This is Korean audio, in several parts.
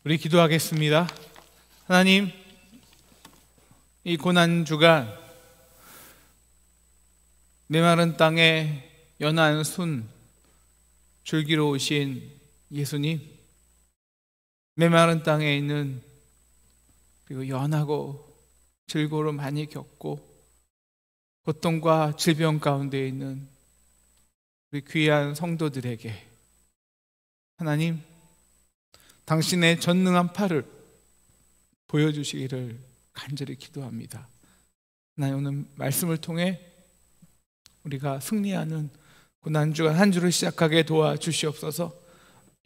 우리 기도하겠습니다. 하나님, 이 고난주간 메마른 땅에 연한 순 줄기로 오신 예수님, 메마른 땅에 있는 그리고 연하고 즐거움을 많이 겪고 고통과 질병 가운데 있는 우리 귀한 성도들에게 하나님, 당신의 전능한 팔을 보여주시기를 간절히 기도합니다. 하나님, 오늘 말씀을 통해 우리가 승리하는 고난주간 한 주를 시작하게 도와주시옵소서.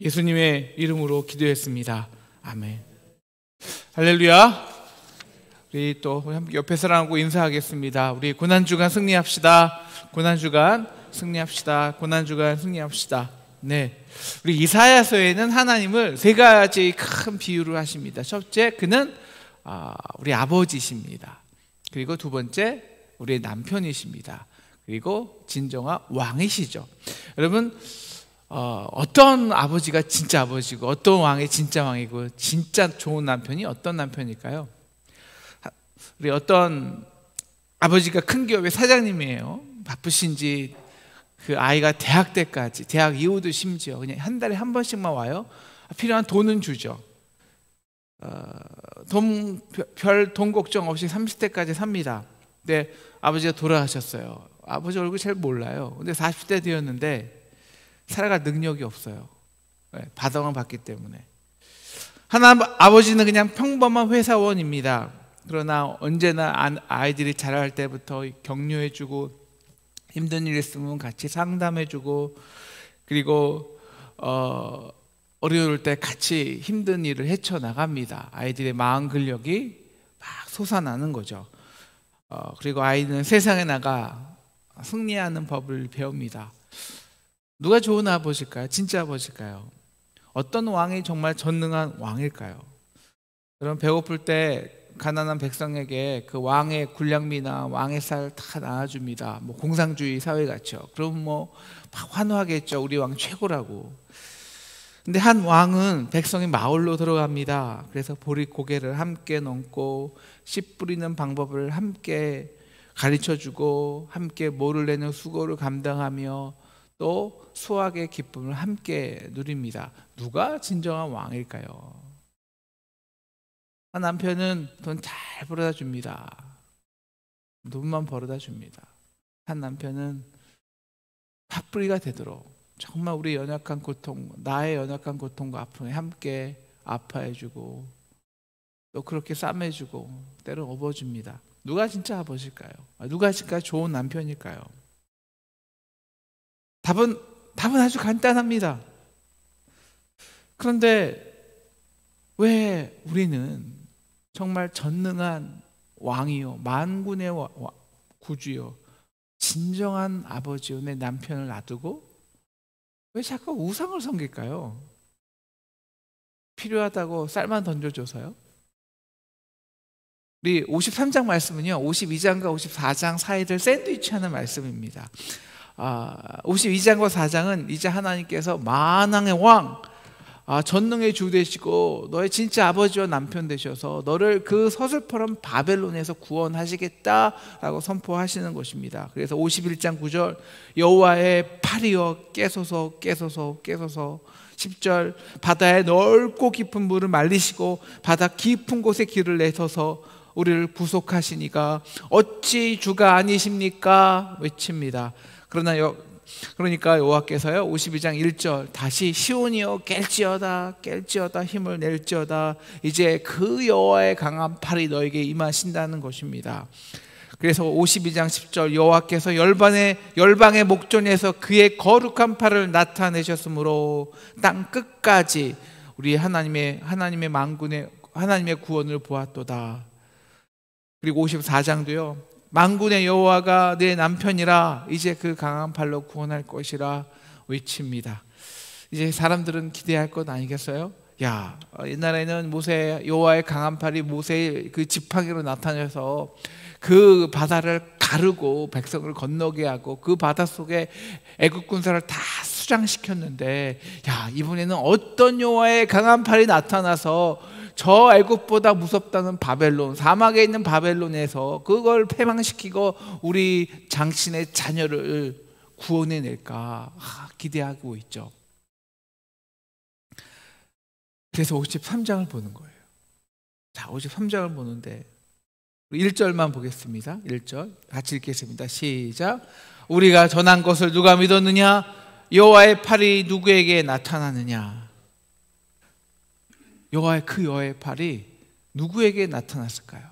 예수님의 이름으로 기도했습니다. 아멘. 할렐루야. 우리 또 함께 옆에 사람하고 인사하겠습니다. 우리 고난주간 승리합시다. 고난주간 승리합시다. 고난주간 승리합시다. 네, 우리 이사야서에는 하나님을 세 가지 큰 비유를 하십니다. 첫째, 그는 우리 아버지십니다. 그리고 두 번째, 우리의 남편이십니다. 그리고 진정한 왕이시죠. 여러분, 어떤 아버지가 진짜 아버지고 어떤 왕이 진짜 왕이고 진짜 좋은 남편이 어떤 남편일까요? 우리 어떤 아버지가 큰 기업의 사장님이에요. 바쁘신지 그 아이가 대학 때까지, 대학 이후도 심지어 그냥 한 달에 한 번씩만 와요. 필요한 돈은 주죠. 별 돈 걱정 없이 30대까지 삽니다. 근데 아버지가 돌아가셨어요. 아버지 얼굴 잘 몰라요. 근데 40대 되었는데 살아갈 능력이 없어요. 바닥을 받기 때문에. 아버지는 그냥 평범한 회사원입니다. 그러나 언제나 아이들이 자랄 때부터 격려해주고 힘든 일 있으면 같이 상담해주고, 그리고 어려울 때 같이 힘든 일을 헤쳐나갑니다. 아이들의 마음 근력이 막 솟아나는 거죠. 그리고 아이는 세상에 나가 승리하는 법을 배웁니다. 누가 좋은 아버지일까요? 진짜 아버지일까요? 어떤 왕이 정말 전능한 왕일까요? 여러분, 배고플 때 가난한 백성에게 그 왕의 군량미나 왕의 쌀 다 나눠줍니다. 뭐 공산주의 사회 같죠. 그럼 뭐 환호하겠죠. 우리 왕 최고라고. 근데 한 왕은 백성이 마을로 들어갑니다. 그래서 보릿고개를 함께 넘고 씨 뿌리는 방법을 함께 가르쳐주고 함께 모를 내는 수고를 감당하며 또 수확의 기쁨을 함께 누립니다. 누가 진정한 왕일까요? 남편은 돈 잘 벌어다 줍니다. 돈만 벌어다 줍니다. 한 남편은 팥뿌리가 되도록 정말 우리 연약한 고통, 나의 연약한 고통과 아픔에 함께 아파해주고 또 그렇게 싸매주고 때로 업어줍니다. 누가 진짜 아버지일까요? 누가 진짜 좋은 남편일까요? 답은 아주 간단합니다. 그런데 왜 우리는 정말 전능한 왕이요, 만군의 구주요, 진정한 아버지요, 내 남편을 놔두고 왜 자꾸 우상을 섬길까요? 필요하다고 쌀만 던져줘서요? 우리 53장 말씀은요, 52장과 54장 사이를 샌드위치하는 말씀입니다. 52장과 4장은 이제 하나님께서 만왕의 왕, 전능의 주 되시고 너의 진짜 아버지와 남편 되셔서 너를 그 서슬퍼런 바벨론에서 구원하시겠다라고 선포하시는 것입니다. 그래서 51장 9절, 여호와의 팔이여 깨소서 깨소서 깨소서. 10절, 바다의 넓고 깊은 물을 말리시고 바다 깊은 곳에 길을 내서서 우리를 구속하시니까 어찌 주가 아니십니까? 외칩니다. 그러니까 여호와께서요, 52장 1절, 다시 시온이여 깰지어다 깰지어다 힘을 낼지어다. 이제 그 여호와의 강한 팔이 너에게 임하신다는 것입니다. 그래서 52장 10절, 여호와께서 열방의 목전에서 그의 거룩한 팔을 나타내셨으므로 땅 끝까지 우리 하나님의 만군의 하나님의 구원을 보았도다. 그리고 54장도요, 만군의 여호와가 내 남편이라 이제 그 강한 팔로 구원할 것이라 외칩니다. 이제 사람들은 기대할 것 아니겠어요? 야, 옛날에는 여호와의 강한 팔이 모세의 그 지팡이로 나타나서 그 바다를 가르고 백성을 건너게 하고 그 바닷속에 애굽 군사를 다 수장시켰는데, 야, 이번에는 어떤 여호와의 강한 팔이 나타나서 저 애굽보다 무섭다는 바벨론, 사막에 있는 바벨론에서 그걸 패망시키고 우리 장신의 자녀를 구원해낼까 기대하고 있죠. 그래서 53장을 보는 거예요. 자, 53장을 보는데 1절만 보겠습니다. 1절 같이 읽겠습니다. 시작. 우리가 전한 것을 누가 믿었느냐? 여호와의 팔이 누구에게 나타나느냐? 여호와의 팔이 누구에게 나타났을까요?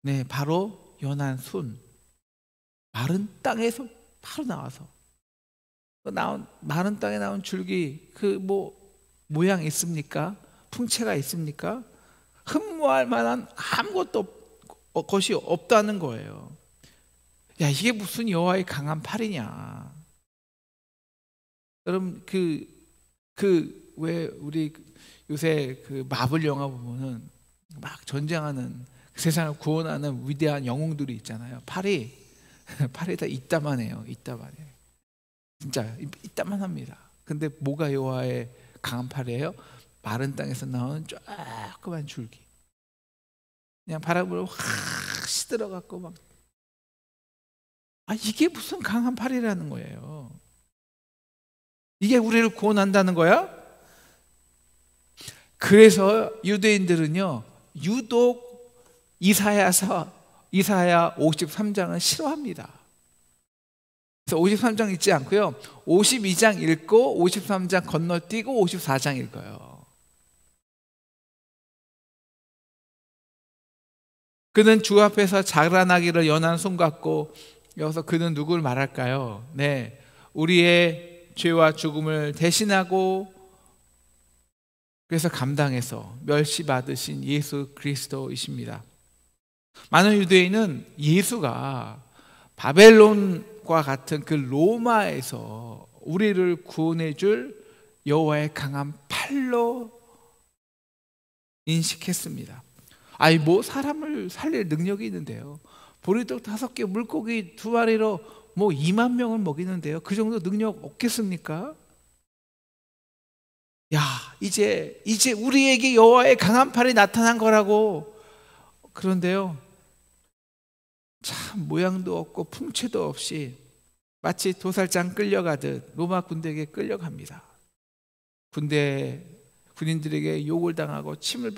네, 바로 연한 순, 마른 땅에서 바로 나와서 마른 땅에 나온 줄기, 그 모양 있습니까? 풍채가 있습니까? 흠모할 만한 아무것도 것이 없다는 거예요. 야, 이게 무슨 여호와의 강한 팔이냐? 여러분, 왜 우리 요새 그 마블 영화 보면은 막 전쟁하는, 세상을 구원하는 위대한 영웅들이 있잖아요. 팔이 다 이따만해요. 진짜 이따만합니다. 근데 뭐가 여호와의 강한 팔이에요? 마른 땅에서 나온 조그만 줄기, 그냥 바람으로 확 시들어갖고 막, 이게 무슨 강한 팔이라는 거예요. 이게 우리를 구원한다는 거야? 그래서 유대인들은요, 유독 이사야 53장은 싫어합니다. 그래서 53장 읽지 않고요, 52장 읽고 53장 건너뛰고 54장 읽어요. 그는 주 앞에서 자라나기를 연한 손 같고, 여기서 그는 누구를 말할까요? 네, 우리의 죄와 죽음을 대신하고 그래서 감당해서 멸시받으신 예수 그리스도이십니다. 많은 유대인은 예수가 바벨론과 같은 그 로마에서 우리를 구원해 줄 여호와의 강한 팔로 인식했습니다. 사람을 살릴 능력이 있는데요, 보리떡 5개, 물고기 2마리로 2만 명을 먹이는데요, 그 정도 능력 없겠습니까? 야, 이제 우리에게 여호와의 강한 팔이 나타난 거라고. 그런데요, 참 모양도 없고 풍채도 없이 마치 도살장 끌려가듯 로마 군대에게 끌려갑니다. 군인들에게 욕을 당하고 침을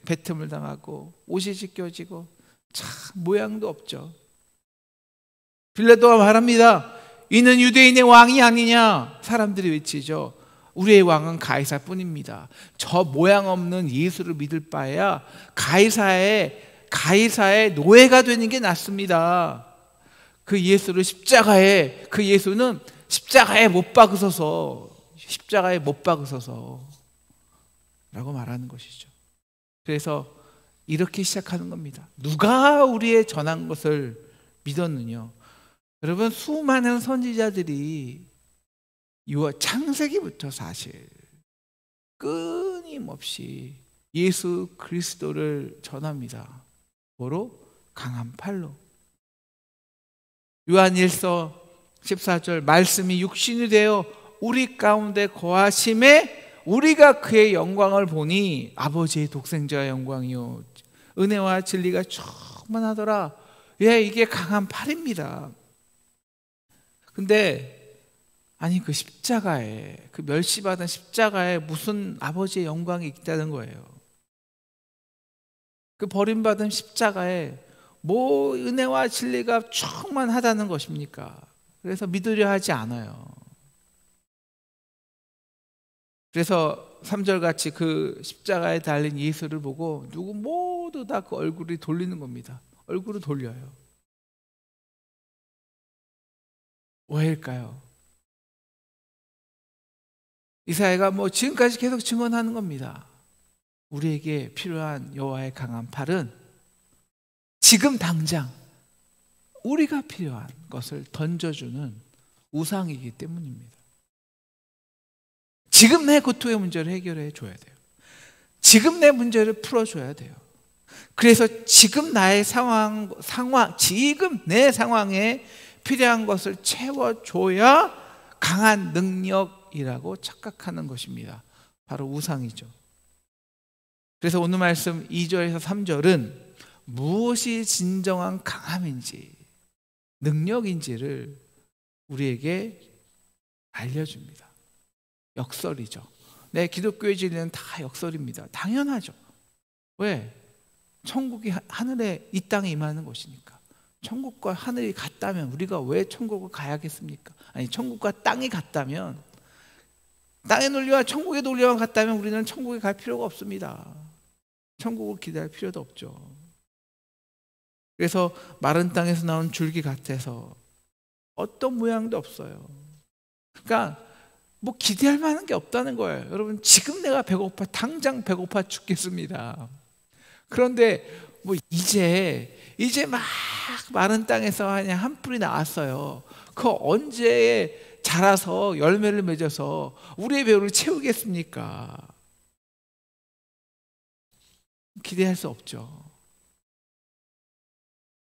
뱉음을 당하고 옷이 찢겨지고, 참 모양도 없죠. 빌라도가 말합니다. 이는 유대인의 왕이 아니냐? 사람들이 외치죠. 우리의 왕은 가이사뿐입니다. 저 모양 없는 예수를 믿을 바에야 가이사의 노예가 되는 게 낫습니다. 그 예수는 십자가에 못 박으소서 라고 말하는 것이죠. 그래서 이렇게 시작하는 겁니다. 누가 우리의 전한 것을 믿었느냐? 여러분, 수많은 선지자들이 창세기부터 사실 끊임없이 예수 그리스도를 전합니다. 뭐로? 강한 팔로. 요한일서 14절, 말씀이 육신이 되어 우리 가운데 거하심에 우리가 그의 영광을 보니 아버지의 독생자의 영광이요 은혜와 진리가 충만하더라. 예, 이게 강한 팔입니다. 근데 그 십자가에, 그 멸시받은 십자가에 무슨 아버지의 영광이 있다는 거예요. 그 버림받은 십자가에 은혜와 진리가 충만하다는 것입니까? 그래서 믿으려 하지 않아요. 그래서 3절 같이 그 십자가에 달린 예수를 보고 모두 다 그 얼굴이 돌리는 겁니다. 얼굴을 돌려요. 왜일까요? 이사야가 지금까지 계속 증언하는 겁니다. 우리에게 필요한 여호와의 강한 팔은 지금 당장 우리가 필요한 것을 던져주는 우상이기 때문입니다. 지금 내 고통의 문제를 해결해 줘야 돼요. 지금 내 문제를 풀어줘야 돼요. 그래서 지금 나의 상황, 지금 내 상황에 필요한 것을 채워줘야 강한 능력이라고 착각하는 것입니다. 바로 우상이죠. 그래서 오늘 말씀 2절에서 3절은 무엇이 진정한 강함인지, 능력인지를 우리에게 알려줍니다. 역설이죠. 네, 기독교의 진리는 다 역설입니다. 당연하죠. 왜? 천국이 하늘에 이 땅에 임하는 것이니까. 천국과 하늘이 같다면 우리가 왜 천국을 가야겠습니까? 아니, 천국과 땅이 같다면, 땅의 논리와 천국의 논리와 같다면 우리는 천국에 갈 필요가 없습니다. 천국을 기대할 필요도 없죠. 그래서 마른 땅에서 나온 줄기 같아서 어떤 모양도 없어요. 그러니까 뭐 기대할 만한 게 없다는 거예요. 여러분, 지금 내가 배고파, 당장 배고파 죽겠습니다. 그런데 뭐 이제 막 마른 땅에서 그냥 한 풀이 나왔어요. 그 언제 자라서 열매를 맺어서 우리의 배를 채우겠습니까? 기대할 수 없죠.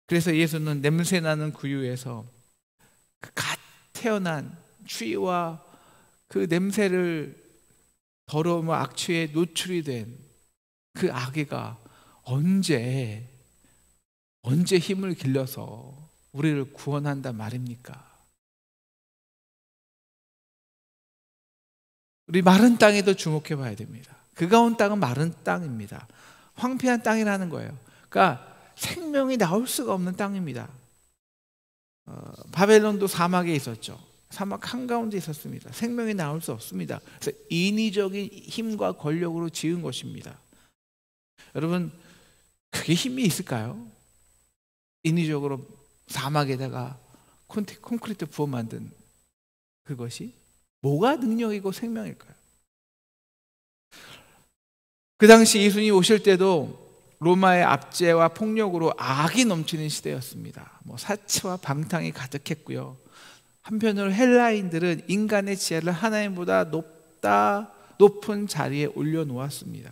그래서 예수는 냄새나는 구유에서 그 갓 태어난 추위와 그 냄새를 더러움과 악취에 노출이 된 그 아기가 언제 힘을 길러서 우리를 구원한단 말입니까? 우리 마른 땅에도 주목해 봐야 됩니다. 그가 온 땅은 마른 땅입니다. 황폐한 땅이라는 거예요. 그러니까 생명이 나올 수가 없는 땅입니다. 바벨론도 사막에 있었죠. 사막 한가운데 있었습니다. 생명이 나올 수 없습니다. 그래서 인위적인 힘과 권력으로 지은 것입니다. 여러분, 그게 힘이 있을까요? 인위적으로 사막에다가 콘크리트 부어 만든 그것이 뭐가 능력이고 생명일까요? 그 당시 예수님이 오실 때도 로마의 압제와 폭력으로 악이 넘치는 시대였습니다. 뭐 사치와 방탕이 가득했고요. 한편으로 헬라인들은 인간의 지혜를 하나님보다 높은 자리에 올려놓았습니다.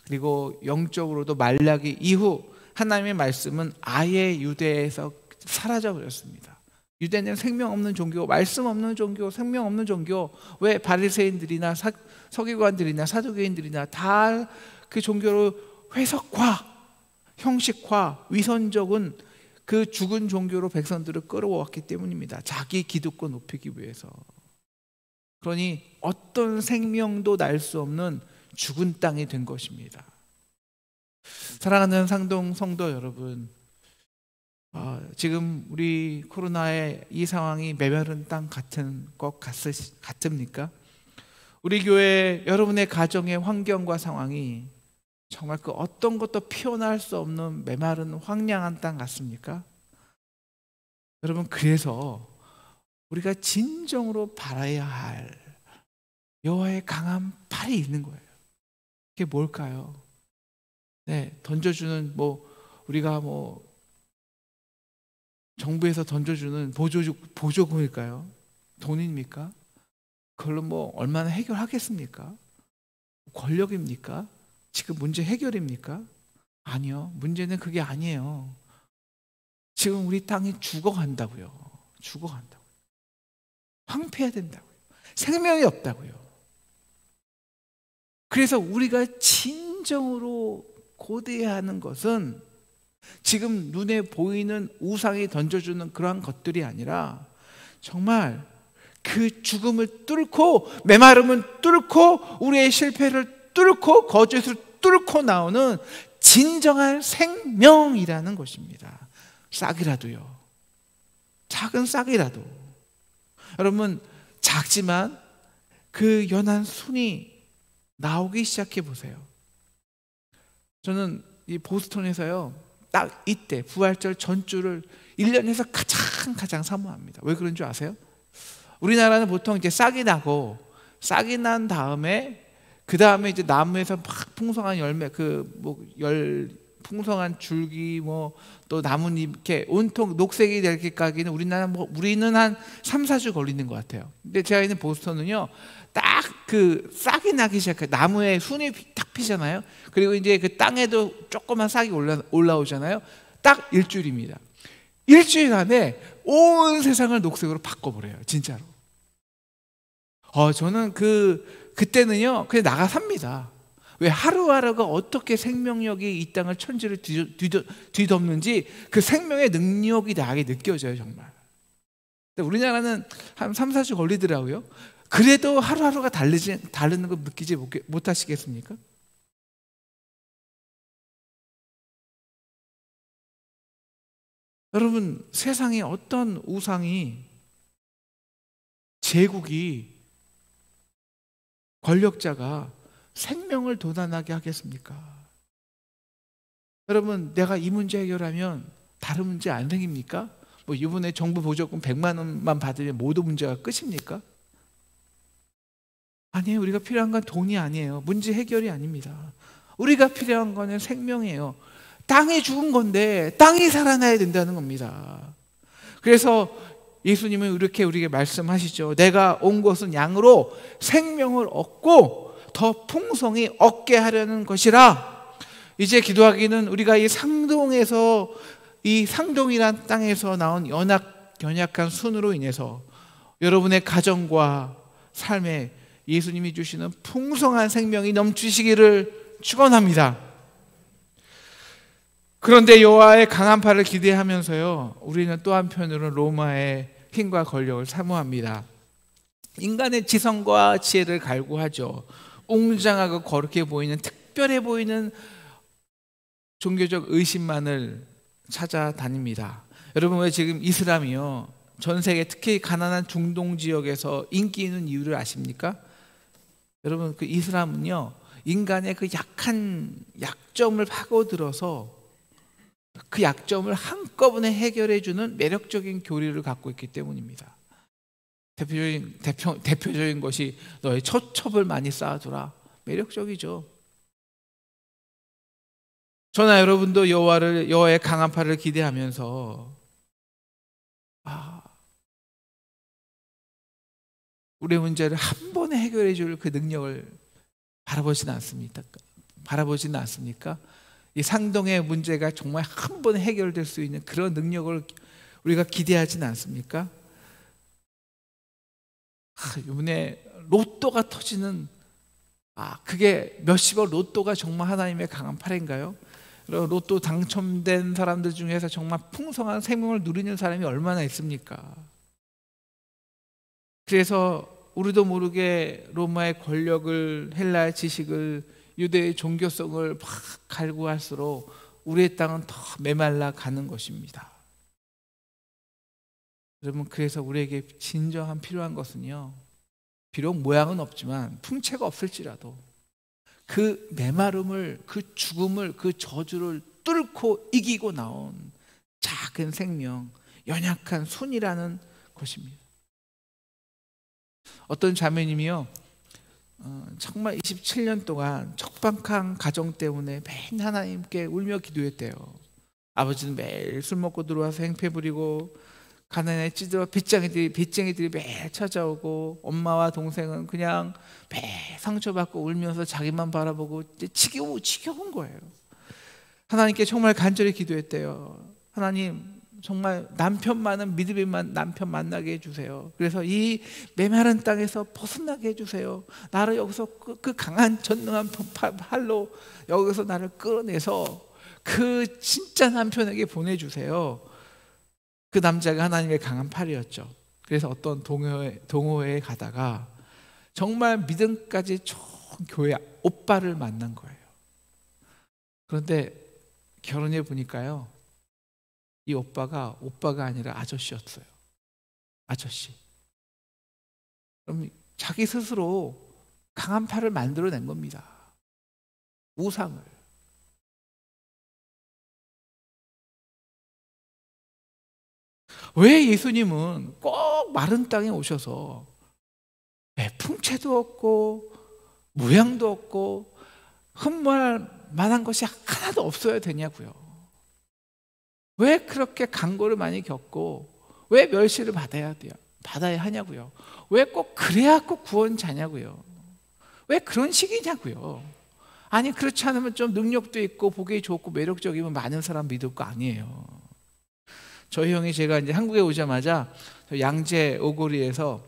그리고 영적으로도 말라기 이후 하나님의 말씀은 아예 유대에서 사라져버렸습니다. 유대는 생명 없는 종교, 말씀 없는 종교, 생명 없는 종교. 왜? 바리새인들이나 서기관들이나 사두개인들이나 다 그 종교를 회석화, 형식화, 위선적인 그 죽은 종교로 백성들을 끌어왔기 때문입니다. 자기 기득권 높이기 위해서. 그러니 어떤 생명도 날 수 없는 죽은 땅이 된 것입니다. 사랑하는 상동 성도 여러분, 지금 우리 코로나의 이 상황이 메마른 땅 같은 것 같습니까? 우리 교회 여러분의 가정의 환경과 상황이 정말 그 어떤 것도 피어날 수 없는 메마른 황량한 땅 같습니까? 여러분, 그래서 우리가 진정으로 바라야 할 여호와의 강한 팔이 있는 거예요. 그게 뭘까요? 네, 던져주는 우리가 정부에서 던져주는 보조금일까요? 돈입니까? 그걸로 얼마나 해결하겠습니까? 권력입니까? 지금 문제 해결입니까? 아니요. 문제는 그게 아니에요. 지금 우리 땅이 죽어간다고요. 황폐화된다고요. 생명이 없다고요. 그래서 우리가 진정으로 고대해야 하는 것은 지금 눈에 보이는 우상이 던져주는 그러한 것들이 아니라 정말 그 죽음을 뚫고, 메마름을 뚫고, 우리의 실패를 뚫고, 거짓을 뚫고 나오는 진정한 생명이라는 것입니다. 싹이라도요. 작은 싹이라도. 여러분, 작지만 그 연한 순이 나오기 시작해 보세요. 저는 이 보스턴에서요, 딱 이때 부활절 전주를 1년에서 가장 사모합니다. 왜 그런 줄 아세요? 우리나라는 보통 이제 싹이 나고, 싹이 난 다음에 그 다음에 이제 나무에서 막 풍성한 열매, 풍성한 줄기, 또 나뭇잎, 이렇게 온통 녹색이 될 때까지는 우리는 한 3, 4주 걸리는 것 같아요. 근데 제가 있는 보스턴은요, 딱 그 싹이 나기 시작해요. 나무에 순이 딱 피잖아요. 그리고 이제 그 땅에도 조그만 싹이 올라오잖아요. 딱 일주일입니다. 일주일 안에 온 세상을 녹색으로 바꿔버려요. 진짜로. 저는 그때는요 그냥 나가 삽니다. 왜 하루하루가 어떻게 생명력이 이 땅을 천지를 뒤덮는지 그 생명의 능력이 나에게 느껴져요, 정말. 근데 우리나라는 한 3, 4주 걸리더라고요. 그래도 하루하루가 다르는 거 느끼지 못하시겠습니까? 여러분, 세상에 어떤 우상이, 제국이, 권력자가 생명을 도난하게 하겠습니까? 여러분, 내가 이 문제 해결하면 다른 문제 안 생깁니까? 뭐 이번에 정부 보조금 100만 원만 받으면 모든 문제가 끝입니까? 아니에요. 우리가 필요한 건 돈이 아니에요. 문제 해결이 아닙니다. 우리가 필요한 거는 생명이에요. 땅이 죽은 건데 땅이 살아나야 된다는 겁니다. 그래서 예수님은 이렇게 우리에게 말씀하시죠. 내가 온 것은 양으로 생명을 얻고 더 풍성히 얻게 하려는 것이라. 이제 기도하기는 우리가 이 상동에서, 이 상동이란 땅에서 나온 연약한 순으로 인해서 여러분의 가정과 삶에 예수님이 주시는 풍성한 생명이 넘치시기를 축원합니다. 그런데 여호와의 강한 팔을 기대하면서요, 우리는 또 한편으로 로마의 힘과 권력을 사모합니다. 인간의 지성과 지혜를 갈구하죠. 웅장하고 거룩해 보이는, 특별해 보이는 종교적 의심만을 찾아다닙니다. 여러분, 왜 지금 이슬람이요 전 세계 특히 가난한 중동 지역에서 인기 있는 이유를 아십니까? 여러분, 그 이슬람은요 인간의 그 약한 약점을 파고들어서 그 약점을 한꺼번에 해결해주는 매력적인 교리를 갖고 있기 때문입니다. 대표적인 것이 너의 처첩을 많이 쌓아두라. 매력적이죠. 저나 여러분도 여호와의 강한 팔을 기대하면서 우리의 문제를 한 번에 해결해 줄 그 능력을 바라보지는 않습니까? 이 상동의 문제가 정말 한 번에 해결될 수 있는 그런 능력을 우리가 기대하지는 않습니까? 이번에 로또가 터지는, 그게 몇십억 로또가 정말 하나님의 강한 팔인가요? 로또 당첨된 사람들 중에서 정말 풍성한 생명을 누리는 사람이 얼마나 있습니까? 그래서 우리도 모르게 로마의 권력을, 헬라의 지식을, 유대의 종교성을 막 갈구할수록 우리의 땅은 더 메말라 가는 것입니다. 여러분, 그래서 우리에게 진정한 필요한 것은요, 비록 모양은 없지만 풍채가 없을지라도 그 메마름을, 그 죽음을, 그 저주를 뚫고 이기고 나온 작은 생명, 연약한 순이라는 것입니다. 어떤 자매님이요 정말 27년 동안 척박한 가정 때문에 매일 하나님께 울며 기도했대요. 아버지는 매일 술 먹고 들어와서 행패 부리고, 가난에 찌들어 빚쟁이들이 매일 찾아오고, 엄마와 동생은 그냥 매일 상처받고 울면서 자기만 바라보고 지겨운 거예요. 하나님께 정말 간절히 기도했대요. 하나님, 정말 남편만은 믿음의 남편 만나게 해주세요. 그래서 이 메마른 땅에서 벗어나게 해주세요. 나를 여기서 그 강한 전능한 팔로 여기서 나를 끌어내서 그 진짜 남편에게 보내주세요. 그 남자가 하나님의 강한 팔이었죠. 그래서 어떤 동호회에 가다가 정말 믿음까지 좋은 교회 오빠를 만난 거예요. 그런데 결혼해 보니까요, 이 오빠가 아니라 아저씨였어요. 아저씨. 그럼 자기 스스로 강한 팔을 만들어낸 겁니다. 우상을. 왜 예수님은 꼭 마른 땅에 오셔서 풍채도 없고 모양도 없고 흠모할 만한 것이 하나도 없어야 되냐고요. 왜 그렇게 강고를 많이 겪고 왜 멸시를 받아야 하냐고요. 왜 꼭 그래야 꼭 구원 자냐고요. 왜 그런 식이냐고요. 아니 그렇지 않으면 좀 능력도 있고 보기 좋고 매력적이면 많은 사람 믿을 거 아니에요. 저희 형이 제가 이제 한국에 오자마자 양재 오거리에서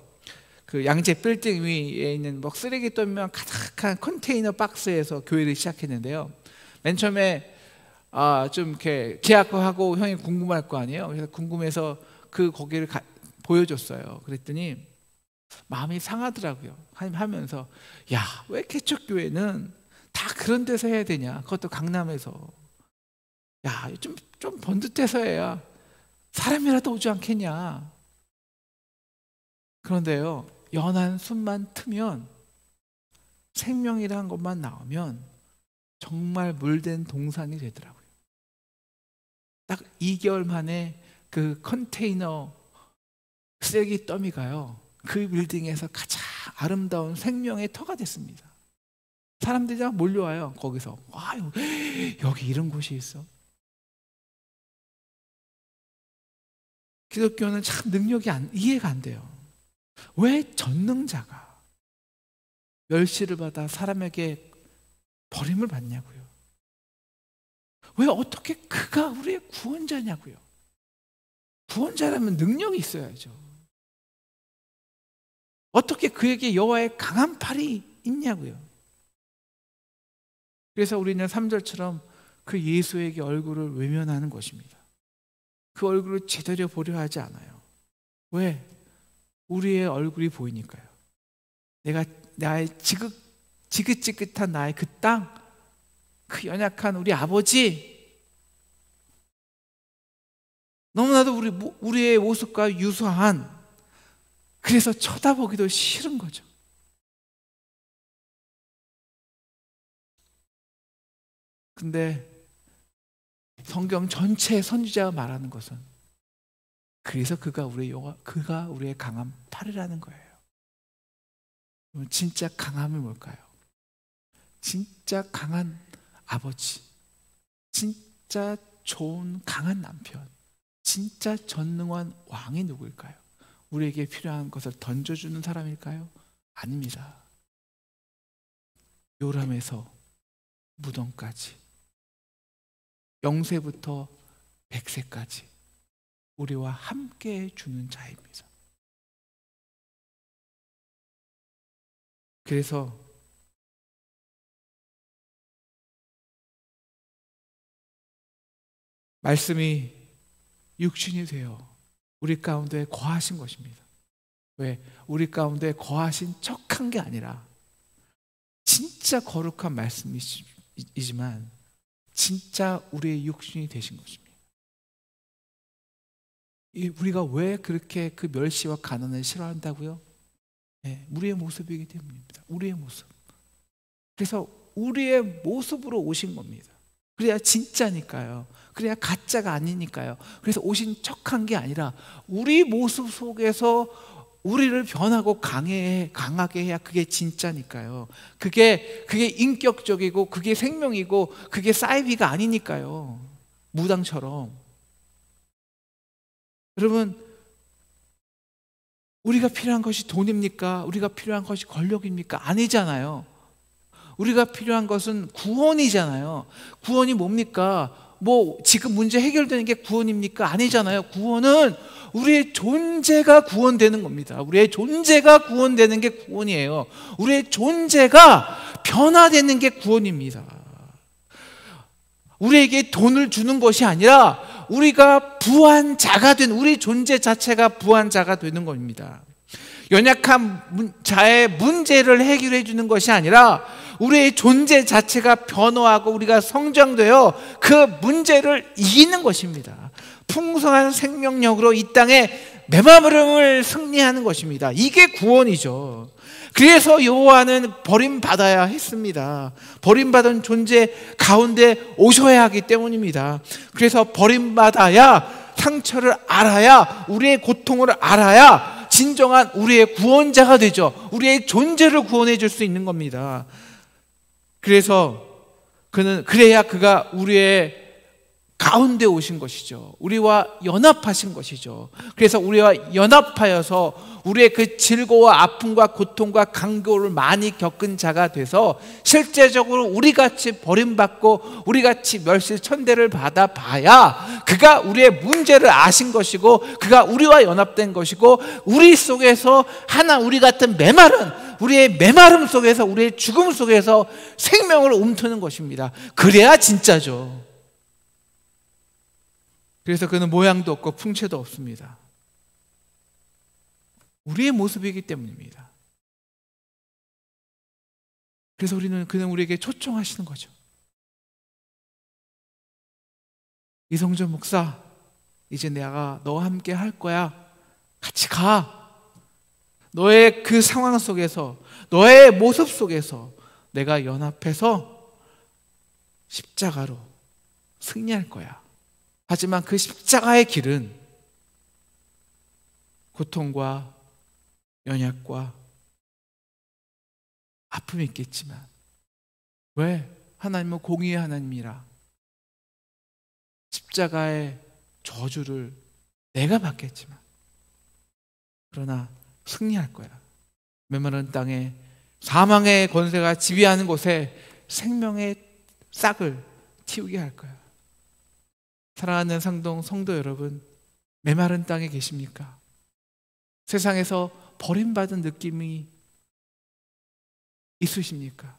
그 양재 빌딩 위에 있는 뭐 쓰레기 떨면 가득한 컨테이너 박스에서 교회를 시작했는데요. 맨 처음에 좀 이렇게 계약하고 형이 궁금할 거 아니에요. 그래서 궁금해서 그 거기를 보여줬어요. 그랬더니 마음이 상하더라고요. 하면서 야, 왜 개척교회는 다 그런 데서 해야 되냐? 그것도 강남에서. 야, 좀 번듯해서 해야 사람이라도 오지 않겠냐? 그런데요, 연한 숨만 트면 생명이라는 것만 나오면 정말 물된 동산이 되더라고요. 딱 2개월 만에 그 컨테이너 쓰레기 더미가요, 그 빌딩에서 가장 아름다운 생명의 터가 됐습니다. 사람들이 다 몰려와요. 거기서 와, 여기 이런 곳이 있어. 기독교는 참 능력이 이해가 안 돼요. 왜 전능자가 멸시를 받아 사람에게 버림을 받냐고요. 왜 어떻게 그가 우리의 구원자냐고요. 구원자라면 능력이 있어야죠. 어떻게 그에게 여호와의 강한 팔이 있냐고요. 그래서 우리는 3절처럼 그 예수에게 얼굴을 외면하는 것입니다. 그 얼굴을 제대로 보려 하지 않아요. 왜? 우리의 얼굴이 보이니까요. 나의 지긋지긋한 나의 그 땅, 그 연약한 우리 아버지, 너무나도 우리의 모습과 유사한, 그래서 쳐다보기도 싫은 거죠. 근데 성경 전체 선지자가 말하는 것은 그래서 그가 우리의 강한 팔이라는 거예요. 진짜 강함이 뭘까요? 진짜 강한 아버지, 진짜 좋은 강한 남편, 진짜 전능한 왕이 누구일까요? 우리에게 필요한 것을 던져주는 사람일까요? 아닙니다. 요람에서 무덤까지, 영세부터 백세까지 우리와 함께 주는 자입니다. 그래서 말씀이 육신이 되어 우리 가운데 거하신 것입니다. 왜? 우리 가운데 거하신 척한 게 아니라 진짜 거룩한 말씀이지만 진짜 우리의 육신이 되신 것입니다. 우리가 왜 그렇게 그 멸시와 가난을 싫어한다고요? 네, 우리의 모습이기 때문입니다. 우리의 모습. 그래서 우리의 모습으로 오신 겁니다. 그래야 진짜니까요. 그래야 가짜가 아니니까요. 그래서 오신 척한 게 아니라 우리 모습 속에서 우리를 변하고 강하게 해야 그게 진짜니까요. 그게 인격적이고 그게 생명이고 그게 사이비가 아니니까요. 무당처럼. 여러분, 우리가 필요한 것이 돈입니까? 우리가 필요한 것이 권력입니까? 아니잖아요. 우리가 필요한 것은 구원이잖아요. 구원이 뭡니까? 뭐 지금 문제 해결되는 게 구원입니까? 아니잖아요. 구원은 우리의 존재가 구원되는 겁니다. 우리의 존재가 구원되는 게 구원이에요. 우리의 존재가 변화되는 게 구원입니다. 우리에게 돈을 주는 것이 아니라 우리가 부한 자가 된, 우리 존재 자체가 부한 자가 되는 겁니다. 연약한 자의 문제를 해결해 주는 것이 아니라 우리의 존재 자체가 변화하고 우리가 성장되어 그 문제를 이기는 것입니다. 풍성한 생명력으로 이 땅에 메마름을 승리하는 것입니다. 이게 구원이죠. 그래서 여호와는 버림받아야 했습니다. 버림받은 존재 가운데 오셔야 하기 때문입니다. 그래서 버림받아야, 상처를 알아야, 우리의 고통을 알아야 진정한 우리의 구원자가 되죠. 우리의 존재를 구원해 줄 수 있는 겁니다. 그래서 그래야 그가 우리의 가운데 오신 것이죠. 우리와 연합하신 것이죠. 그래서 우리와 연합하여서 우리의 그 질고와 아픔과 고통과 간고를 많이 겪은 자가 돼서 실제적으로 우리같이 버림받고 우리같이 멸실천대를 받아봐야 그가 우리의 문제를 아신 것이고 그가 우리와 연합된 것이고 우리 속에서 하나 우리 같은 메마른 우리의 메마름 속에서 우리의 죽음 속에서 생명을 움트는 것입니다. 그래야 진짜죠. 그래서 그는 모양도 없고 풍채도 없습니다. 우리의 모습이기 때문입니다. 그래서 그는 우리에게 초청하시는 거죠. 이성준 목사, 이제 내가 너와 함께 할 거야. 같이 가. 너의 그 상황 속에서, 너의 모습 속에서 내가 연합해서 십자가로 승리할 거야. 하지만 그 십자가의 길은 고통과 연약과 아픔이 있겠지만, 왜? 하나님은 공의의 하나님이라 십자가의 저주를 내가 받겠지만 그러나 승리할 거야. 메마른 땅에 사망의 권세가 지배하는 곳에 생명의 싹을 틔우게 할 거야. 사랑하는 상동 성도 여러분, 메마른 땅에 계십니까? 세상에서 버림받은 느낌이 있으십니까?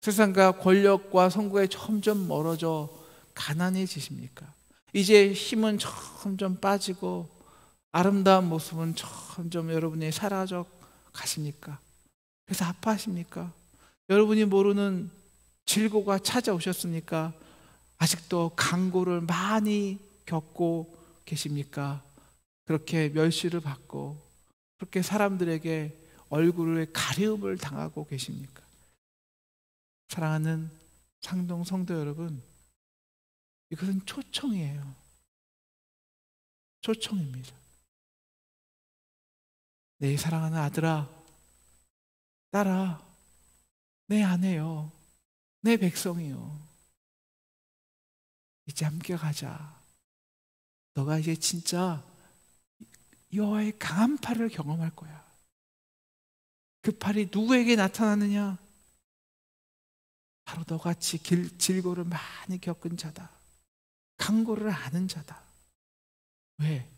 세상과 권력과 성공에 점점 멀어져 가난해지십니까? 이제 힘은 점점 빠지고 아름다운 모습은 점점 여러분이 사라져 가십니까? 그래서 아파하십니까? 여러분이 모르는 질고가 찾아오셨습니까? 아직도 간고를 많이 겪고 계십니까? 그렇게 멸시를 받고 그렇게 사람들에게 얼굴에 가리움을 당하고 계십니까? 사랑하는 상동 성도 여러분, 이것은 초청이에요. 초청입니다. 내 사랑하는 아들아, 딸아, 내 아내요, 내 백성이요, 이제 함께 가자. 너가 이제 진짜 여호와의 강한 팔을 경험할 거야. 그 팔이 누구에게 나타나느냐? 바로 너같이 질고를 많이 겪은 자다. 간고를 아는 자다. 왜?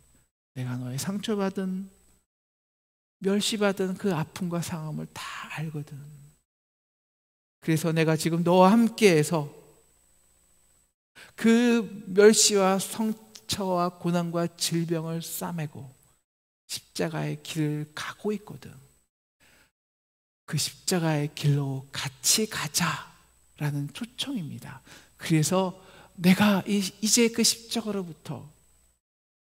내가 너의 상처받은 멸시받은 그 아픔과 상함을 다 알거든. 그래서 내가 지금 너와 함께해서 그 멸시와 상처와 고난과 질병을 싸매고 십자가의 길을 가고 있거든. 그 십자가의 길로 같이 가자라는 초청입니다. 그래서 내가 이제 그 십자가로부터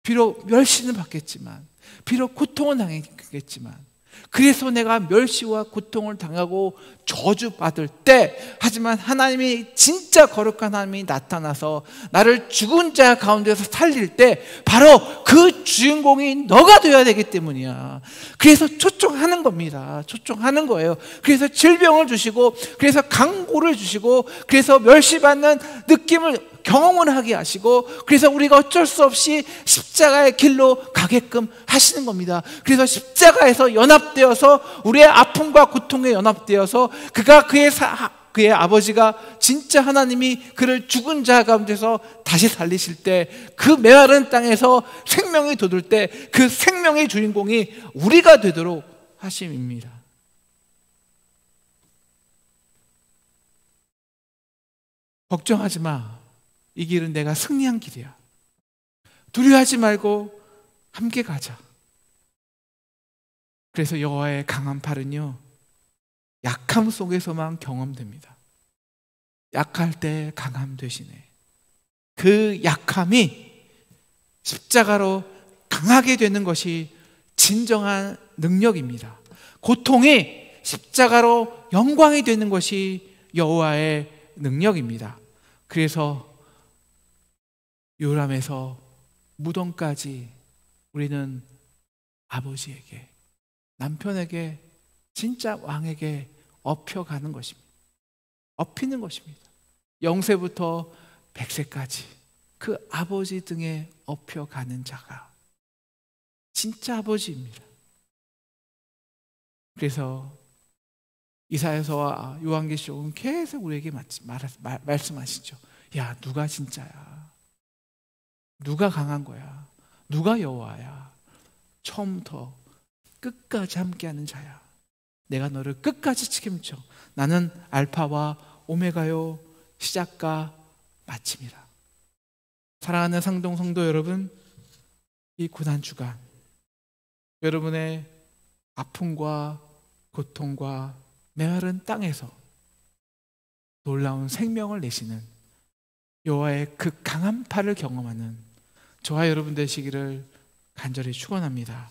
비록 멸시는 받겠지만, 비록 고통은 당하겠지만, 그래서 내가 멸시와 고통을 당하고 저주받을 때, 하지만 하나님이 진짜 거룩한 하나님이 나타나서 나를 죽은 자 가운데서 살릴 때 바로 그 주인공이 너가 되어야 되기 때문이야. 그래서 초청하는 겁니다. 초청하는 거예요. 그래서 질병을 주시고, 그래서 간고를 주시고, 그래서 멸시받는 느낌을 경험을 하게 하시고, 그래서 우리가 어쩔 수 없이 십자가의 길로 가게끔 하시는 겁니다. 그래서 십자가에서 연합되어서 우리의 아픔과 고통에 연합되어서 그가 그의 아버지가 진짜 하나님이 그를 죽은 자 가운데서 다시 살리실 때, 그 메마른 땅에서 생명이 돋을 때 그 생명의 주인공이 우리가 되도록 하심입니다. 걱정하지 마. 이 길은 내가 승리한 길이야. 두려워하지 말고 함께 가자. 그래서 여호와의 강한 팔은요, 약함 속에서만 경험됩니다. 약할 때 강함 되시네. 그 약함이 십자가로 강하게 되는 것이 진정한 능력입니다. 고통이 십자가로 영광이 되는 것이 여호와의 능력입니다. 그래서 요람에서 무덤까지 우리는 아버지에게, 남편에게, 진짜 왕에게 업혀가는 것입니다. 업히는 것입니다. 영세부터 100세까지 그 아버지 등에 업혀가는 자가 진짜 아버지입니다. 그래서 이사야서와 요한계시록은 계속 우리에게 말씀하시죠. 야, 누가 진짜야? 누가 강한 거야? 누가 여호와야? 처음부터 끝까지 함께하는 자야. 내가 너를 끝까지 책임져. 나는 알파와 오메가요, 시작과 마침이라. 사랑하는 상동 성도 여러분, 이 고난주간 여러분의 아픔과 고통과 메마른 땅에서 놀라운 생명을 내시는 여호와의 그 강한 팔을 경험하는 저와 여러분 되시기를 간절히 축원합니다.